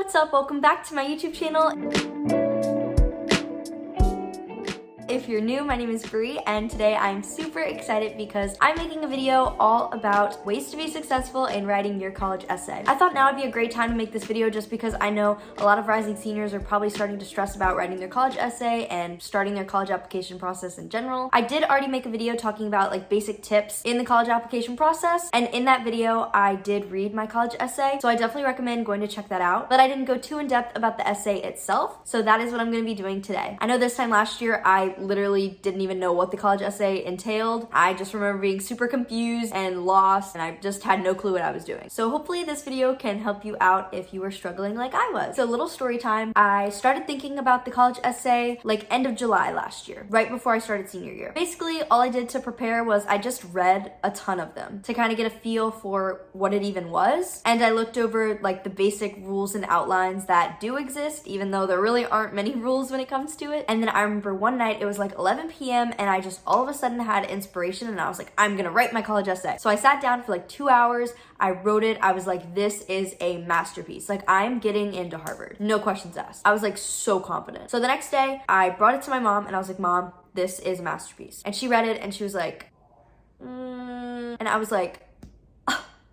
what's up? Welcome back to my YouTube channel. If you're new, my name is Brie, and today I'm super excited because I'm making a video all about ways to be successful in writing your college essay. I thought now would be a great time to make this video just because I know a lot of rising seniors are probably starting to stress about writing their college essay and starting their college application process in general. I did already make a video talking about like basic tips in the college application process, and in that video I did read my college essay, so I definitely recommend going to check that out. But I didn't go too in depth about the essay itself, so that is what I'm going to be doing today. I know this time last year I literally didn't even know what the college essay entailed. I just remember being super confused and lost, and I just had no clue what I was doing. So hopefully this video can help you out if you were struggling like I was. So a little story time. I started thinking about the college essay like end of July last year, right before I started senior year. Basically, all I did to prepare was I just read a ton of them to kind of get a feel for what it even was. And I looked over like the basic rules and outlines that do exist, even though there really aren't many rules when it comes to it. And then I remember one night it was like 11 p.m. and I just all of a sudden had inspiration and I was like, I'm gonna write my college essay. So I sat down for like 2 hours, I wrote it, I was like, this is a masterpiece. Like, I'm getting into Harvard, no questions asked. I was like so confident. So the next day I brought it to my mom and I was like, Mom, this is a masterpiece. And she read it and she was like, and I was like,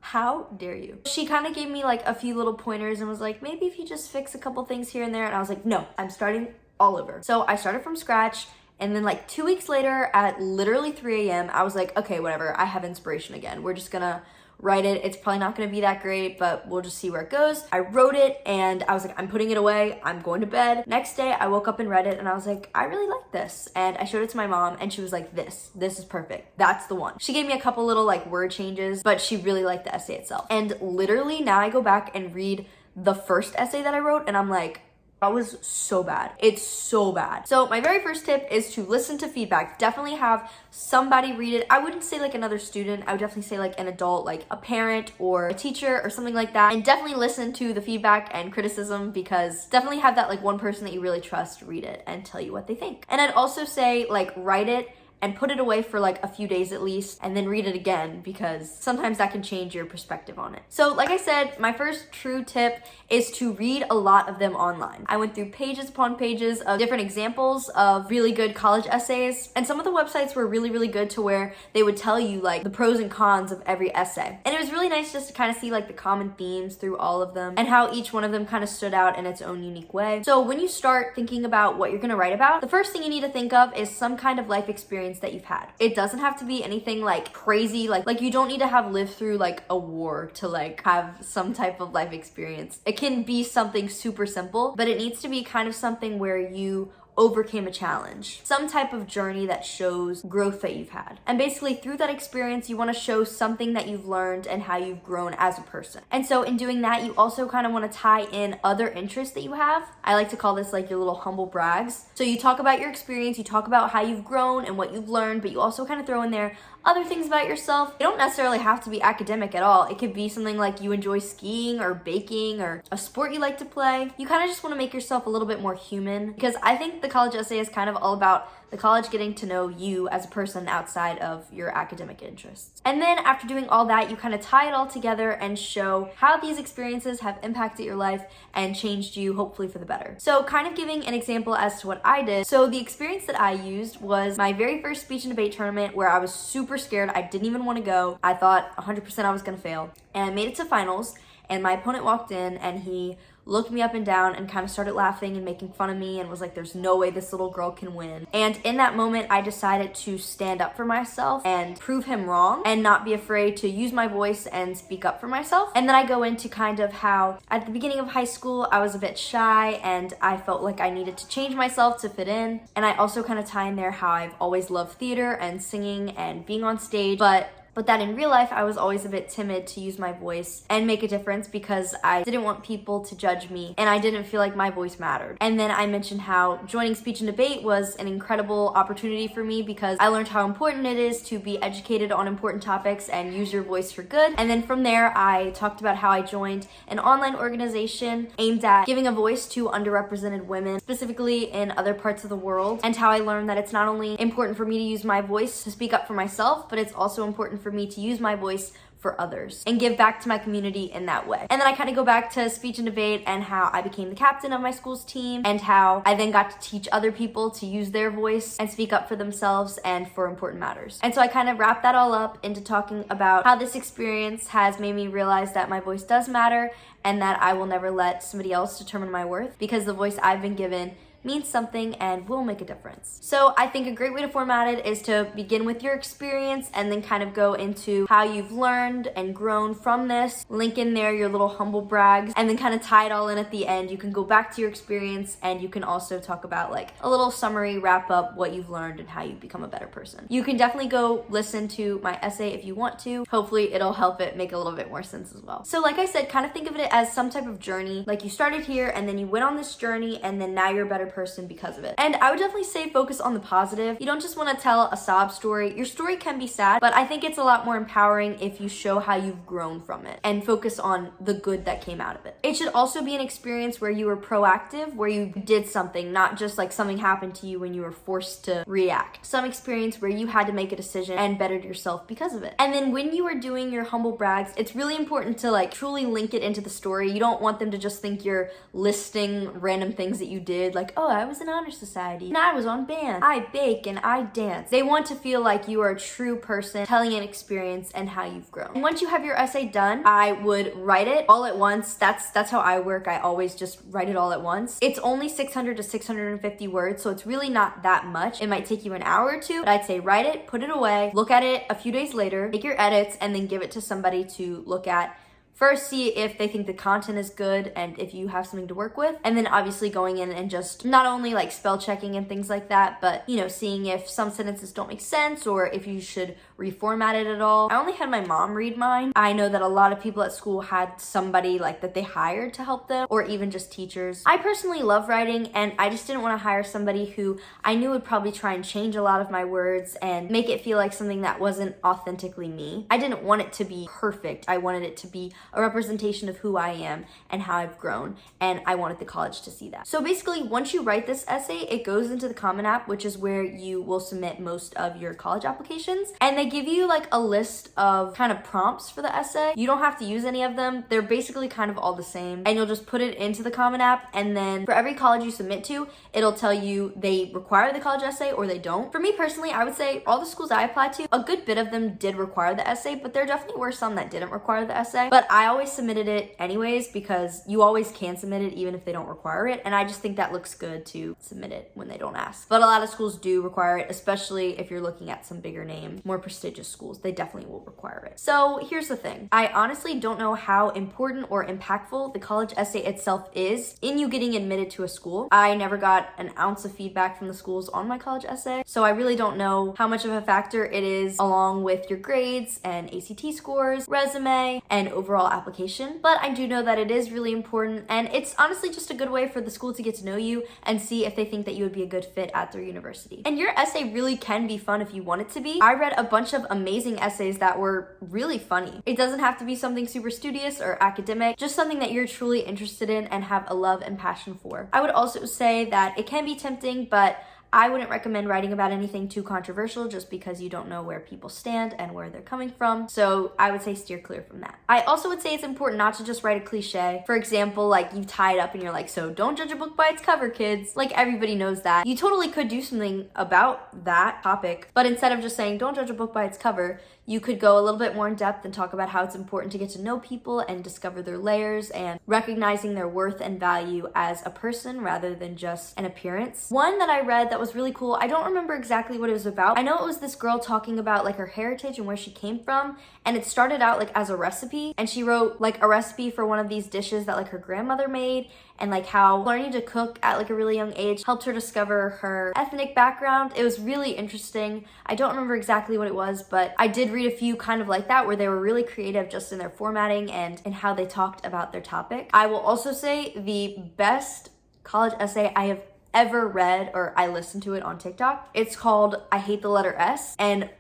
how dare you? She kind of gave me like a few little pointers and was like, maybe if you just fix a couple things here and there. And I was like, no, I'm starting all over. So I started from scratch. And then like 2 weeks later at literally 3 a.m., I was like, okay, whatever, I have inspiration again. We're just gonna write it. It's probably not gonna be that great, but we'll just see where it goes. I wrote it and I was like, I'm putting it away, I'm going to bed. Next day, I woke up and read it and I was like, I really like this. And I showed it to my mom and she was like, this is perfect. That's the one. She gave me a couple little like word changes, but she really liked the essay itself. And literally now I go back and read the first essay that I wrote and I'm like, that was so bad. It's so bad. So my very first tip is to listen to feedback. Definitely have somebody read it. I wouldn't say like another student. I would definitely say like an adult, like a parent or a teacher or something like that. And definitely listen to the feedback and criticism, because definitely have that like one person that you really trust read it and tell you what they think. And I'd also say like write it and put it away for like a few days at least, and then read it again, because sometimes that can change your perspective on it. So like I said, my first true tip is to read a lot of them online. I went through pages upon pages of different examples of really good college essays, and some of the websites were really, really good to where they would tell you like the pros and cons of every essay. And it was really nice just to kind of see like the common themes through all of them and how each one of them kind of stood out in its own unique way. So when you start thinking about what you're gonna write about, the first thing you need to think of is some kind of life experience that you've had. It doesn't have to be anything like crazy, like you don't need to have lived through like a war to like have some type of life experience. It can be something super simple, but it needs to be kind of something where you overcame a challenge, some type of journey that shows growth that you've had. And basically through that experience, you want to show something that you've learned and how you've grown as a person. And so in doing that, you also kind of want to tie in other interests that you have. I like to call this like your little humble brags. So you talk about your experience, you talk about how you've grown and what you've learned, but you also kind of throw in there other things about yourself. You don't necessarily have to be academic at all. It could be something like you enjoy skiing or baking or a sport you like to play. You kind of just want to make yourself a little bit more human, because I think the college essay is kind of all about the college getting to know you as a person outside of your academic interests. And then after doing all that, you kind of tie it all together and show how these experiences have impacted your life and changed you, hopefully for the better. So kind of giving an example as to what I did. So the experience that I used was my very first speech and debate tournament, where I was super scared. I didn't even want to go. I thought 100% I was gonna fail. And I made it to finals, and my opponent walked in and he looked me up and down and kind of started laughing and making fun of me and was like, there's no way this little girl can win. And in that moment, I decided to stand up for myself and prove him wrong and not be afraid to use my voice and speak up for myself. And then I go into kind of how at the beginning of high school, I was a bit shy and I felt like I needed to change myself to fit in. And I also kind of tie in there how I've always loved theater and singing and being on stage, but that in real life, I was always a bit timid to use my voice and make a difference because I didn't want people to judge me and I didn't feel like my voice mattered. And then I mentioned how joining speech and debate was an incredible opportunity for me because I learned how important it is to be educated on important topics and use your voice for good. And then from there, I talked about how I joined an online organization aimed at giving a voice to underrepresented women, specifically in other parts of the world, and how I learned that it's not only important for me to use my voice to speak up for myself, but it's also important for me to use my voice for others and give back to my community in that way. And then I kind of go back to speech and debate and how I became the captain of my school's team and how I then got to teach other people to use their voice and speak up for themselves and for important matters. And so I kind of wrap that all up into talking about how this experience has made me realize that my voice does matter and that I will never let somebody else determine my worth, because the voice I've been given means something and will make a difference. So I think a great way to format it is to begin with your experience and then kind of go into how you've learned and grown from this, link in there your little humble brags, and then kind of tie it all in at the end. You can go back to your experience and you can also talk about like a little summary, wrap up what you've learned and how you become a better person. You can definitely go listen to my essay if you want to. Hopefully it'll help it make a little bit more sense as well. So like I said, kind of think of it as some type of journey. Like you started here and then you went on this journey and then now you're a better person because of it. And I would definitely say focus on the positive. You don't just want to tell a sob story. Your story can be sad, but I think it's a lot more empowering if you show how you've grown from it and focus on the good that came out of it. It should also be an experience where you were proactive, where you did something, not just like something happened to you when you were forced to react. Some experience where you had to make a decision and bettered yourself because of it. And then when you are doing your humble brags, it's really important to like truly link it into the story. You don't want them to just think you're listing random things that you did, like, oh, I was in honor society and I was on band, I bake and I dance. They want to feel like you are a true person telling an experience and how you've grown. And once you have your essay done, I would write it all at once. That's how I work. I always just write it all at once. It's only 600 to 650 words, so it's really not that much. It might take you an hour or two, but I'd say write it, put it away, look at it a few days later, make your edits, and then give it to somebody to look at. First, see if they think the content is good and if you have something to work with. And then obviously going in and just not only like spell checking and things like that, but, you know, seeing if some sentences don't make sense or if you should reformat it at all. I only had my mom read mine. I know that a lot of people at school had somebody like that they hired to help them, or even just teachers. I personally love writing, and I just didn't want to hire somebody who I knew would probably try and change a lot of my words and make it feel like something that wasn't authentically me. I didn't want it to be perfect. I wanted it to be a representation of who I am and how I've grown, and I wanted the college to see that. So basically, once you write this essay, it goes into the Common App, which is where you will submit most of your college applications, and they give you like a list of kind of prompts for the essay. You don't have to use any of them. They're basically kind of all the same, and you'll just put it into the Common App, and then for every college you submit to, it'll tell you they require the college essay or they don't. For me personally, I would say all the schools I applied to, a good bit of them did require the essay, but there definitely were some that didn't require the essay. But I always submitted it anyways, because you always can submit it even if they don't require it, and I just think that looks good to submit it when they don't ask. But a lot of schools do require it, especially if you're looking at some bigger name, more prestigious schools. They definitely will require it. So here's the thing. I honestly don't know how important or impactful the college essay itself is in you getting admitted to a school. I never got an ounce of feedback from the schools on my college essay, so I really don't know how much of a factor it is along with your grades and ACT scores, resume, and overall application. But I do know that it is really important, and it's honestly just a good way for the school to get to know you and see if they think that you would be a good fit at their university. And your essay really can be fun if you want it to be. I read a bunch of amazing essays that were really funny. It doesn't have to be something super studious or academic, just something that you're truly interested in and have a love and passion for. I would also say that it can be tempting, but I wouldn't recommend writing about anything too controversial just because you don't know where people stand and where they're coming from. So I would say steer clear from that. I also would say it's important not to just write a cliche. For example, like you tie it up and you're like, so don't judge a book by its cover, kids. Like everybody knows that. You totally could do something about that topic, but instead of just saying don't judge a book by its cover, you could go a little bit more in depth and talk about how it's important to get to know people and discover their layers and recognizing their worth and value as a person rather than just an appearance. One that I read that was really cool, I don't remember exactly what it was about. I know it was this girl talking about like her heritage and where she came from, and it started out like as a recipe, and she wrote like a recipe for one of these dishes that like her grandmother made, and like how learning to cook at like a really young age helped her discover her ethnic background. It was really interesting. I don't remember exactly what it was, but I did read a few kind of like that where they were really creative just in their formatting and in how they talked about their topic. I will also say the best college essay I have ever read, or I listened to it on TikTok. It's called I Hate the Letter S, and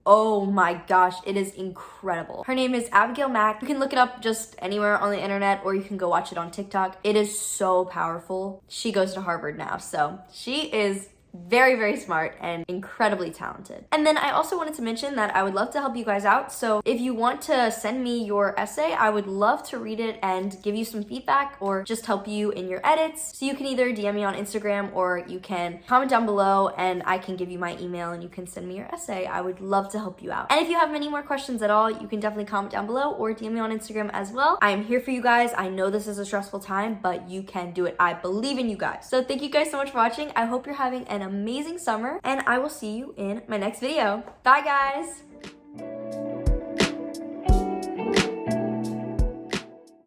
oh my gosh, it is incredible. Her name is Abigail Mack. You can look it up just anywhere on the internet, or you can go watch it on TikTok. It is so powerful. She goes to Harvard now, so she is very, very smart and incredibly talented. And then I also wanted to mention that I would love to help you guys out. So if you want to send me your essay, I would love to read it and give you some feedback or just help you in your edits. So you can either DM me on Instagram or you can comment down below and I can give you my email and you can send me your essay. I would love to help you out. And if you have any more questions at all, you can definitely comment down below or DM me on Instagram as well. I am here for you guys. I know this is a stressful time, but you can do it. I believe in you guys. So thank you guys so much for watching. I hope you're having an amazing summer and I will see you in my next video. Bye guys.